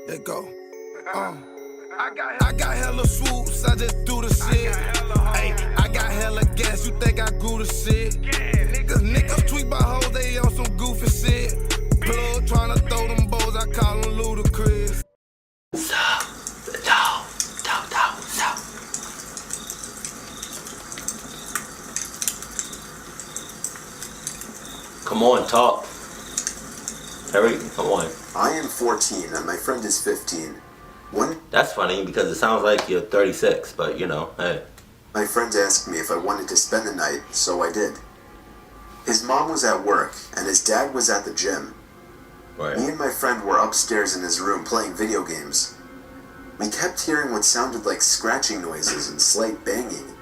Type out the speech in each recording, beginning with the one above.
Let go. I got hella swoops, I just do the shit. Hey, I got hella gas, you think I grew the shit? Cause niggas tweet by hoes, they on some goofy shit. Plug tryna throw them bows, I call them ludicrous. Come on, talk. Harry, come on. I am 14 and my friend is 15. That's funny because it sounds like you're 36, but you know, hey. My friend asked me if I wanted to spend the night, so I did. His mom was at work and his dad was at the gym. Right. Me and my friend were upstairs in his room playing video games. We kept hearing what sounded like scratching noises and slight banging.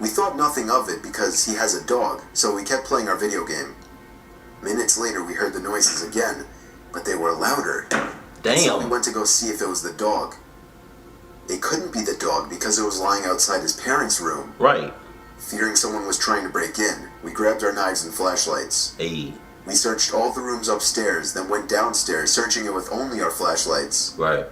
We thought nothing of it because he has a dog, so we kept playing our video game. Minutes later we heard the noises again, but they were louder. Damn. So we went to go see if it was the dog. It couldn't be the dog because it was lying outside his parents' room. Right. Fearing someone was trying to break in, we grabbed our knives and flashlights. Hey. We searched all the rooms upstairs, then went downstairs, searching it with only our flashlights. Right.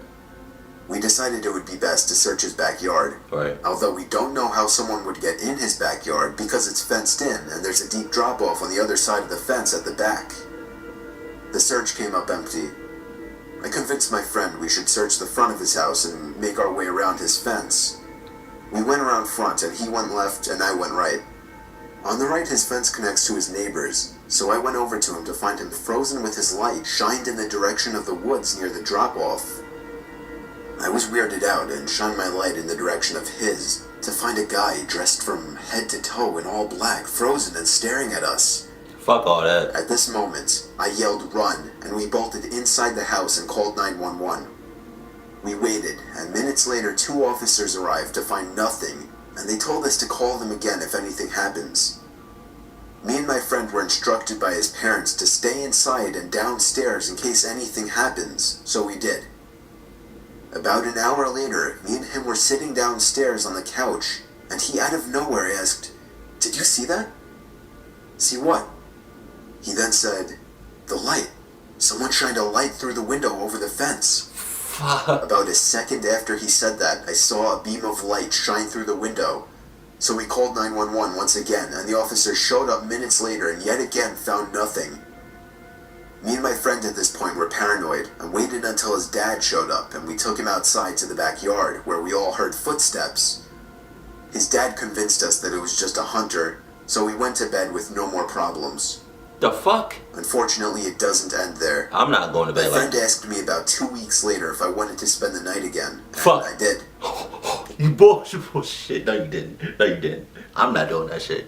We decided it would be best to search his backyard. Right. Although we don't know how someone would get in his backyard because it's fenced in and there's a deep drop-off on the other side of the fence at the back. The search came up empty. I convinced my friend we should search the front of his house and make our way around his fence. We went around front and he went left and I went right. On the right his fence connects to his neighbor's, so I went over to him to find him frozen with his light shined in the direction of the woods near the drop-off. I was weirded out and shined my light in the direction of his to find a guy dressed from head to toe in all black, frozen and staring at us. Fuck all that. At this moment, I yelled run and we bolted inside the house and called 911. We waited and minutes later 2 officers arrived to find nothing and they told us to call them again if anything happens. Me and my friend were instructed by his parents to stay inside and downstairs in case anything happens, so we did. About an hour later, me and him were sitting downstairs on the couch, and he out of nowhere asked, "Did you see that?" "See what?" He then said, "The light. Someone shined a light through the window over the fence." About a second after he said that, I saw a beam of light shine through the window. So we called 911 once again, and the officers showed up minutes later and yet again found nothing. Me and my friend at this point were paranoid and waited until his dad showed up and we took him outside to the backyard where we all heard footsteps. His dad convinced us that it was just a hunter, so we went to bed with no more problems. The fuck? Unfortunately, it doesn't end there. I'm not going to bed My like friend asked me about 2 weeks later if I wanted to spend the night again, and Fuck. I did. You bullshit. No, you didn't. No, you didn't. I'm not doing that shit.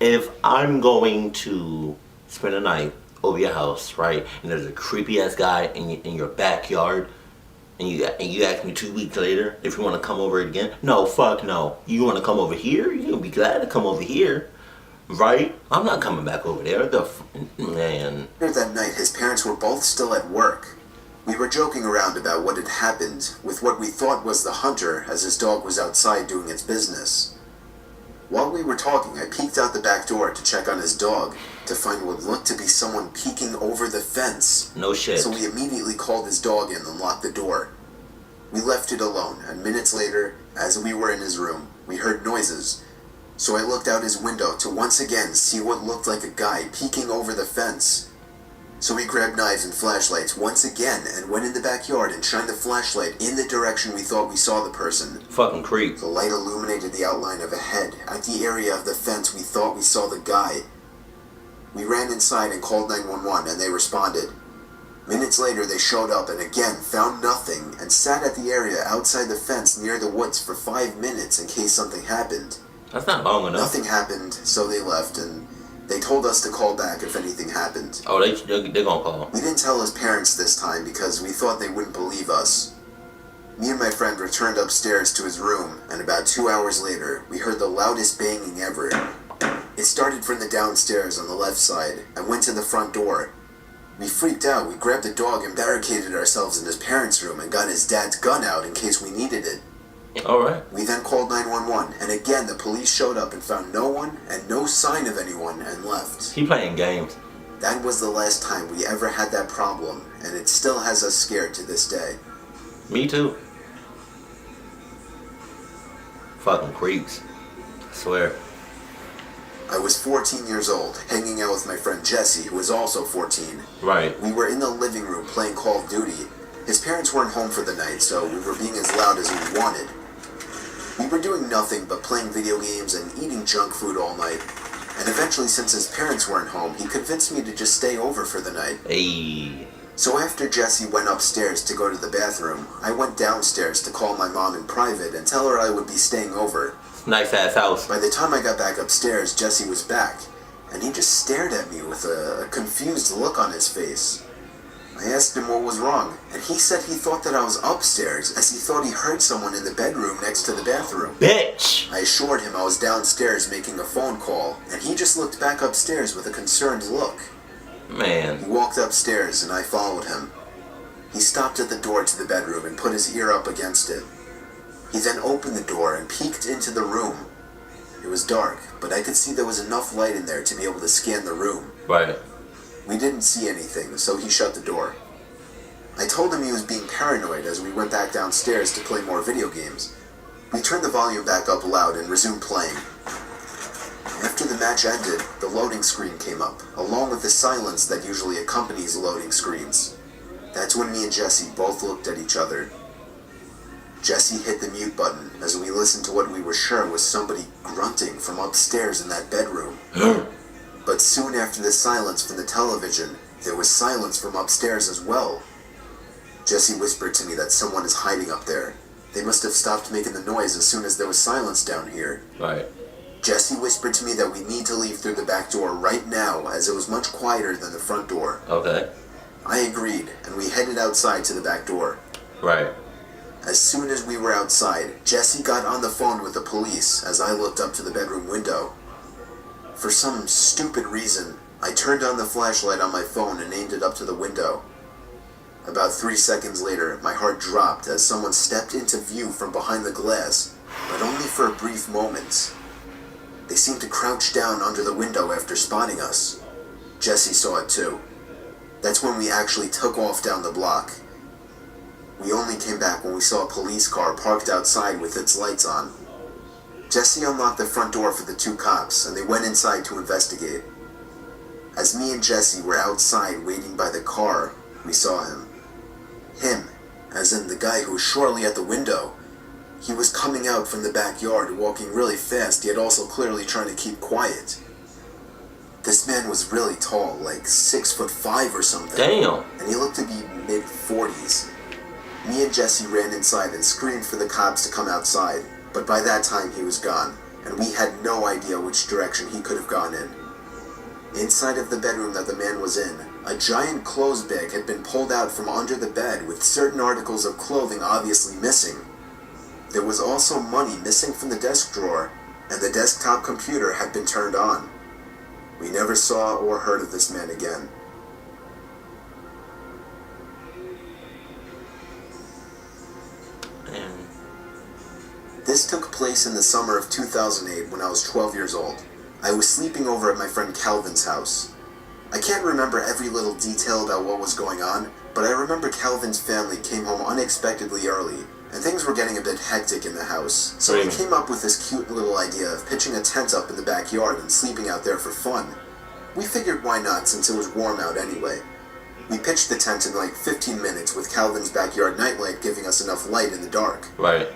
If I'm going to spend a night over your house, right, and there's a creepy ass guy in your backyard, and you ask me 2 weeks later if you want to come over again, no, fuck no. You want to come over here? You're gonna be glad to come over here, right? I'm not coming back over there. Man. That night, his parents were both still at work. We were joking around about what had happened with what we thought was the hunter as his dog was outside doing its business. While we were talking, I peeked out the back door to check on his dog to find what looked to be someone peeking over the fence. No shit. So we immediately called his dog in and locked the door. We left it alone, and minutes later, as we were in his room, we heard noises. So I looked out his window to once again see what looked like a guy peeking over the fence. So we grabbed knives and flashlights once again and went in the backyard and shined the flashlight in the direction we thought we saw the person. Fucking creep. The light illuminated the outline of a head at the area of the fence we thought we saw the guy. We ran inside and called 911 and they responded. Minutes later they showed up and again found nothing and sat at the area outside the fence near the woods for 5 minutes in case something happened. That's not long enough. Nothing happened, so they left and they told us to call back if anything happened. Oh, they're gonna call. We didn't tell his parents this time because we thought they wouldn't believe us. Me and my friend returned upstairs to his room, and about 2 hours later, we heard the loudest banging ever. It started from the downstairs on the left side and went to the front door. We freaked out, we grabbed the dog and barricaded ourselves in his parents' room and got his dad's gun out in case we needed it. Alright. We then called 911, and again the police showed up and found no one and no sign of anyone and left. He playing games. That was the last time we ever had that problem, and it still has us scared to this day. Me too. Fucking creeps. I swear. I was 14 years old, hanging out with my friend Jesse, who was also 14. Right. We were in the living room playing Call of Duty. His parents weren't home for the night, so we were being as loud as we wanted. We were doing nothing but playing video games and eating junk food all night. And eventually, since his parents weren't home, he convinced me to just stay over for the night. Hey. So after Jesse went upstairs to go to the bathroom, I went downstairs to call my mom in private and tell her I would be staying over. Nice ass house. By the time I got back upstairs, Jesse was back, and he just stared at me with a confused look on his face. I asked him what was wrong, and he said he thought that I was upstairs, as he thought he heard someone in the bedroom next to the bathroom. Bitch! I assured him I was downstairs making a phone call, and he just looked back upstairs with a concerned look. He Man. walked upstairs, and I followed him. He stopped at the door to the bedroom and put his ear up against it. He then opened the door and peeked into the room. It was dark, but I could see there was enough light in there to be able to scan the room. Right. We didn't see anything, so he shut the door. I told him he was being paranoid as we went back downstairs to play more video games. We turned the volume back up loud and resumed playing. After the match ended, the loading screen came up, along with the silence that usually accompanies loading screens. That's when me and Jesse both looked at each other. Jesse hit the mute button as we listened to what we were sure was somebody grunting from upstairs in that bedroom. But soon after the silence from the television, there was silence from upstairs as well. Jesse whispered to me that someone is hiding up there. They must have stopped making the noise as soon as there was silence down here. Right. Jesse whispered to me that we need to leave through the back door right now, as it was much quieter than the front door. Okay. I agreed, and we headed outside to the back door. Right. As soon as we were outside, Jesse got on the phone with the police as I looked up to the bedroom window. For some stupid reason, I turned on the flashlight on my phone and aimed it up to the window. About 3 seconds later, my heart dropped as someone stepped into view from behind the glass, but only for a brief moment. They seemed to crouch down under the window after spotting us. Jesse saw it too. That's when we actually took off down the block. We only came back when we saw a police car parked outside with its lights on. Jesse unlocked the front door for the two cops, and they went inside to investigate. As me and Jesse were outside waiting by the car, we saw him. Him, as in the guy who was surely at the window. He was coming out from the backyard, walking really fast, yet also clearly trying to keep quiet. This man was really tall, like 6'5" or something. Damn. And he looked to be mid-40s. Me and Jesse ran inside and screamed for the cops to come outside, but by that time he was gone, and we had no idea which direction he could have gone in. Inside of the bedroom that the man was in, a giant clothes bag had been pulled out from under the bed with certain articles of clothing obviously missing. There was also money missing from the desk drawer, and the desktop computer had been turned on. We never saw or heard of this man again. Man. This took place in the summer of 2008 when I was 12 years old. I was sleeping over at my friend Calvin's house. I can't remember every little detail about what was going on, but I remember Calvin's family came home unexpectedly early, and things were getting a bit hectic in the house. So we came up with this cute little idea of pitching a tent up in the backyard and sleeping out there for fun. We figured why not, since it was warm out anyway. We pitched the tent in like 15 minutes with Calvin's backyard nightlight giving us enough light in the dark. Right.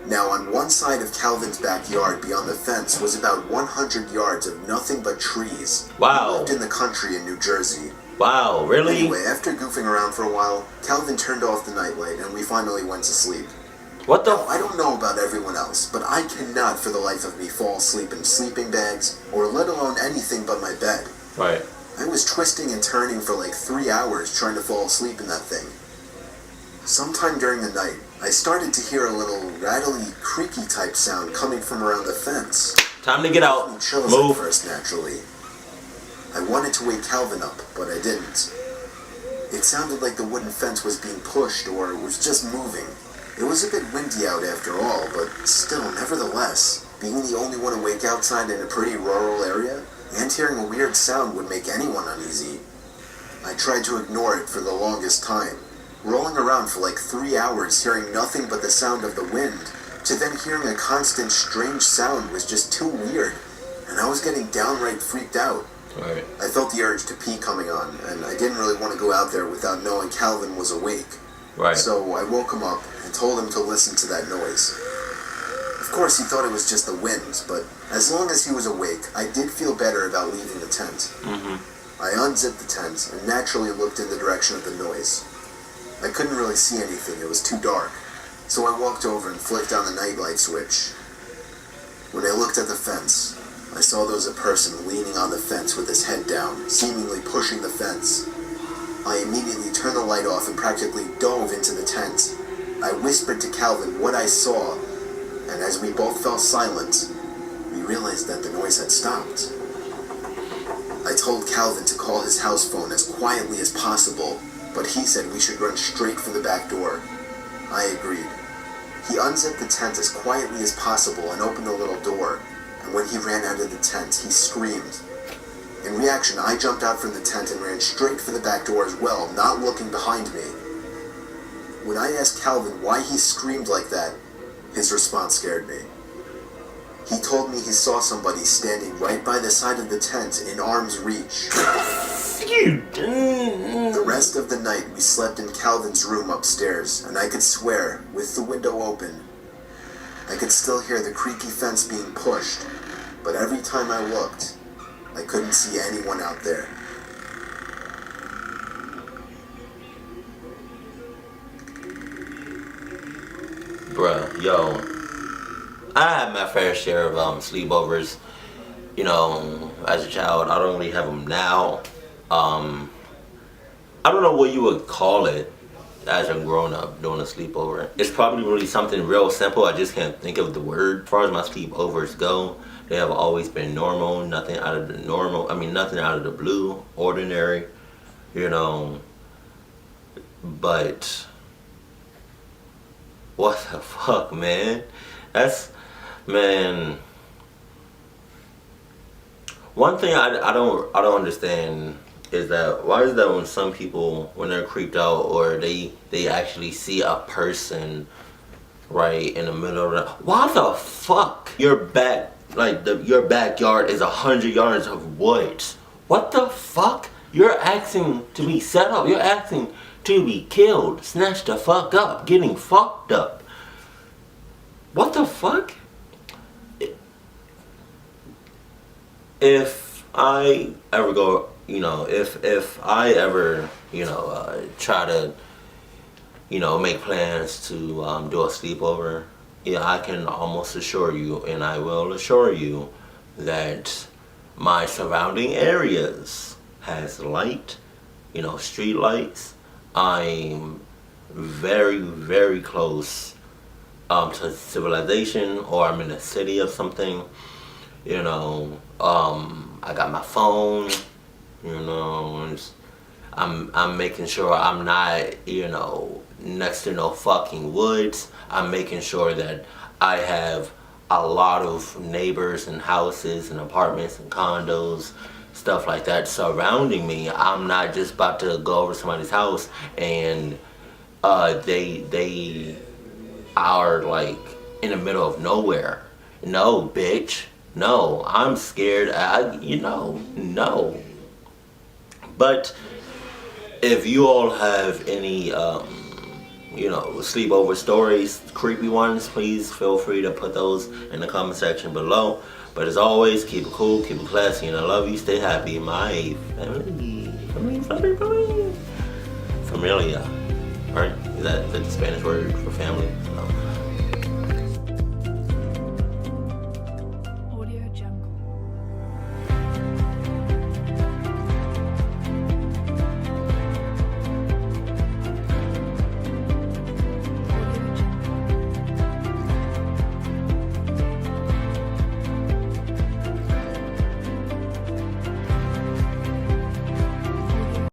Now, on one side of Calvin's backyard beyond the fence was about 100 yards of nothing but trees. Wow. We lived in the country in New Jersey. Wow, really? Anyway, after goofing around for a while, Calvin turned off the nightlight and we finally went to sleep. What the? Now, I don't know about everyone else, but I cannot for the life of me fall asleep in sleeping bags, or let alone anything but my bed. Right. I was twisting and turning for like 3 hours trying to fall asleep in that thing. Sometime during the night, I started to hear a little rattly, creaky type sound coming from around the fence. Time to get out. Me chills Move. at first, naturally. I wanted to wake Calvin up, but I didn't. It sounded like the wooden fence was being pushed, or it was just moving. It was a bit windy out after all, but still, nevertheless, being the only one awake outside in a pretty rural area, and hearing a weird sound would make anyone uneasy. I tried to ignore it for the longest time, rolling around for like 3 hours hearing nothing but the sound of the wind, to then hearing a constant strange sound was just too weird, and I was getting downright freaked out. Right. I felt the urge to pee coming on, and I didn't really want to go out there without knowing Calvin was awake. Right. So I woke him up and told him to listen to that noise. Of course, he thought it was just the wind, but as long as he was awake, I did feel better about leaving the tent. I unzipped the tent and naturally looked in the direction of the noise. I couldn't really see anything, it was too dark, so I walked over and flicked on the nightlight switch. When I looked at the fence, I saw there was a person leaning on the fence with his head down, seemingly pushing the fence. I immediately turned the light off and practically dove into the tent. I whispered to Calvin what I saw, and as we both fell silent, we realized that the noise had stopped. I told Calvin to call his house phone as quietly as possible, but he said we should run straight for the back door. I agreed. He unzipped the tent as quietly as possible and opened the little door, and when he ran out of the tent, he screamed. In reaction, I jumped out from the tent and ran straight for the back door as well, not looking behind me. When I asked Calvin why he screamed like that, his response scared me. He told me he saw somebody standing right by the side of the tent in arm's reach. The rest of the night we slept in Calvin's room upstairs, and I could swear, with the window open, I could still hear the creaky fence being pushed, but every time I looked, I couldn't see anyone out there. Bruh, yo, I had my fair share of sleepovers, you know, as a child. I don't really have them now. I don't know what you would call it as a grown up doing a sleepover. It's probably really something real simple. I just can't think of the word. As far as my sleepovers go, they have always been normal, nothing out of the normal. I mean, nothing out of the blue, ordinary, you know, but what the fuck, man? Man, one thing I don't understand is that why is that when some people, when they're creeped out or they actually see a person right in the middle of the, why the fuck your backyard is 100 yards of woods? What the fuck? You're asking to be set up. You're asking to be killed, snatched the fuck up, getting fucked up. What the fuck? If I ever go, you know, if I ever, you know, try to, you know, make plans to do a sleepover, yeah, I can almost assure you, and I will assure you, that my surrounding areas has light, you know, street lights. I'm very, very close to civilization, or I'm in a city or something, you know. I got my phone, you know, and I'm making sure I'm not, you know, next to no fucking woods. I'm making sure that I have a lot of neighbors and houses and apartments and condos, stuff like that surrounding me. I'm not just about to go over to somebody's house and they are like in the middle of nowhere. No, bitch. No, I'm scared. No. But if you all have any, you know, sleepover stories, creepy ones, please feel free to put those in the comment section below. But as always, keep it cool, keep it classy, and I love you. Stay happy, my family. Familia. Right? Is that the Spanish word for family? No.